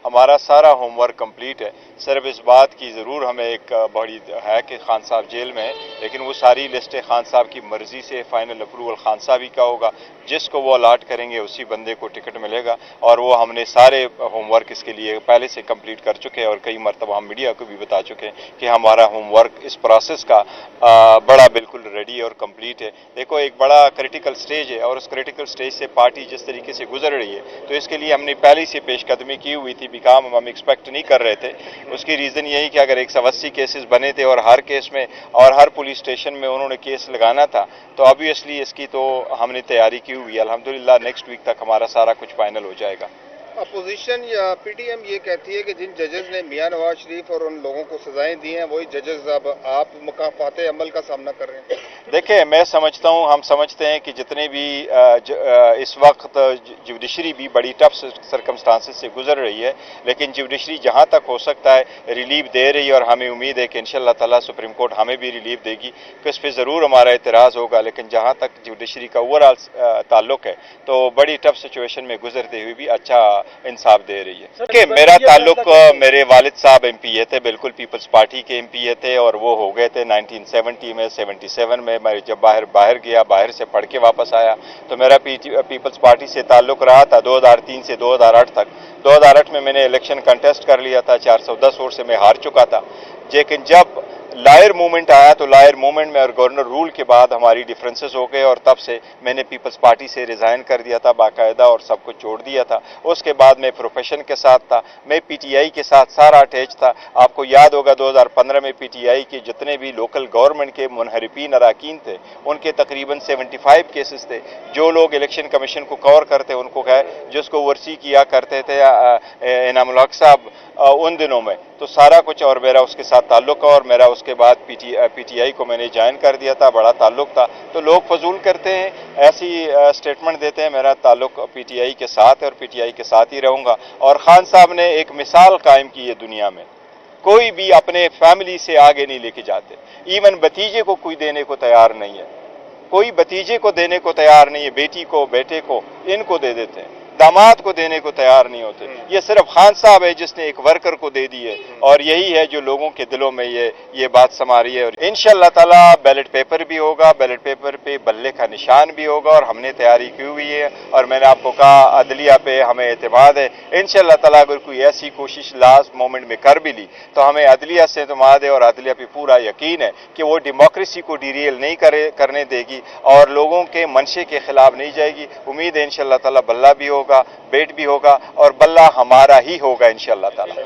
हमारा सारा homework complete है। सिर्फ इस बात की ज़रूर हमें एक बड़ी है कि खान साहब जेल में है, लेकिन वो सारी लिस्टें खान साहब की मर्ज़ी से फाइनल अप्रूवल खान साहब ही का होगा। जिसको वो अलाट करेंगे उसी बंदे को टिकट मिलेगा, और वो हमने सारे होमवर्क इसके लिए पहले से कंप्लीट कर चुके हैं और कई मरतबा हम मीडिया को भी बता चुके हैं कि हमारा होमवर्क इस प्रोसेस का बड़ा बिल्कुल रेडी और कंप्लीट है। देखो, एक बड़ा क्रिटिकल स्टेज है और उस क्रिटिकल स्टेज से पार्टी जिस तरीके से गुजर रही है, तो इसके लिए हमने पहले से पेशकदमी की हुई थी। काम हम एक्सपेक्ट नहीं कर रहे थे। उसकी रीज़न यही कि अगर 180 केसेस बने थे और हर केस में और हर पुलिस स्टेशन में उन्होंने केस लगाना था, तो ऑब्वियसली इसकी तो हमने तैयारी की हुई है। अल्हम्दुलिल्लाह नेक्स्ट वीक तक हमारा सारा कुछ फाइनल हो जाएगा। अपोजिशन या पीटीएम ये कहती है कि जिन जजेस ने मियां नवाज शरीफ और उन लोगों को सजाएं दी हैं, वही जजेस अब आप मुकाफाते अमल का सामना कर रहे हैं। देखिए, मैं समझता हूँ, हम समझते हैं कि जितने भी इस वक्त जुडिशरी भी बड़ी टफ सरकमस्टांसेस से गुजर रही है, लेकिन जुडिशरी जहाँ तक हो सकता है रिलीफ दे रही है और हमें उम्मीद है कि इंशाअल्लाह ताला सुप्रीम कोर्ट हमें भी रिलीफ देगी। तो इस पर ज़रूर हमारा एतराज़ होगा, लेकिन जहाँ तक जुडिशरी का ओवरऑल ताल्लुक है तो बड़ी टफ सिचुएशन में गुजरते हुए भी अच्छा इंसाफ दे रही है। कि मेरा ताल्लुक मेरे वालिद साहब एमपीए थे, बिल्कुल पीपल्स पार्टी के एमपीए थे, और वो हो गए थे 1970 में, 77 में। मैं जब बाहर गया, बाहर से पढ़ के वापस आया, तो मेरा पीपल्स पार्टी से ताल्लुक रहा था 2003 से 2008 तक। 2008 में मैंने इलेक्शन कंटेस्ट कर लिया था, 410 वोट से मैं हार चुका था। लेकिन जब लायर मूवमेंट आया तो लायर मूवमेंट में और गवर्नर रूल के बाद हमारी डिफरेंसेस हो गए, और तब से मैंने पीपल्स पार्टी से रिज़ाइन कर दिया था बाकायदा और सब कुछ छोड़ दिया था। उसके बाद मैं प्रोफेशन के साथ था, मैं पीटीआई के साथ सारा अटैच था। आपको याद होगा 2015 में पीटीआई के जितने भी लोकल गवर्नमेंट के मुनहरिफीन अराकीन थे, उनके तकरीबन 75 केसेस थे। जो लोग इलेक्शन कमीशन को कवर करते उनको है, जिसको ओवरसी किया करते थे इनामुल हक साहब उन दिनों में, तो सारा कुछ और मेरा उसके साथ ताल्लुक है। और मेरा उसके बाद पीटीआई को मैंने ज्वाइन कर दिया था, बड़ा ताल्लुक था। तो लोग फजूल करते हैं, ऐसी स्टेटमेंट देते हैं। मेरा ताल्लुक पीटीआई के साथ है और पीटीआई के साथ ही रहूंगा। और खान साहब ने एक मिसाल कायम की है दुनिया में, कोई भी अपने फैमिली से आगे नहीं लेके जाते। इवन भतीजे को कोई देने को तैयार नहीं है, कोई भतीजे को देने को तैयार नहीं है, बेटी को, बेटे को, इनको दे देते हैं, दामाद को देने को तैयार नहीं होते। ये सिर्फ खान साहब है जिसने एक वर्कर को दे दी है, और यही है जो लोगों के दिलों में ये बात समा रही है। और इंशाअल्लाह ताला बैलेट पेपर भी होगा, बैलेट पेपर पे बल्ले का निशान भी होगा, और हमने तैयारी की हुई है। और मैंने आपको कहा अदलिया पे हमें एतमाद है। इंशाअल्लाह ताला अगर कोई ऐसी कोशिश लास्ट मोमेंट में कर भी ली तो हमें अदलिया से एतमाद है, और अदलिया पे पूरा यकीन है कि वो डेमोक्रेसी को डिरेल नहीं करने देगी और लोगों के मंशे के खिलाफ नहीं जाएगी। उम्मीद है इंशाअल्लाह ताला बल्ला भी होगा, बेट भी होगा, और बल्ला हमारा ही होगा इंशाअल्लाह ताला।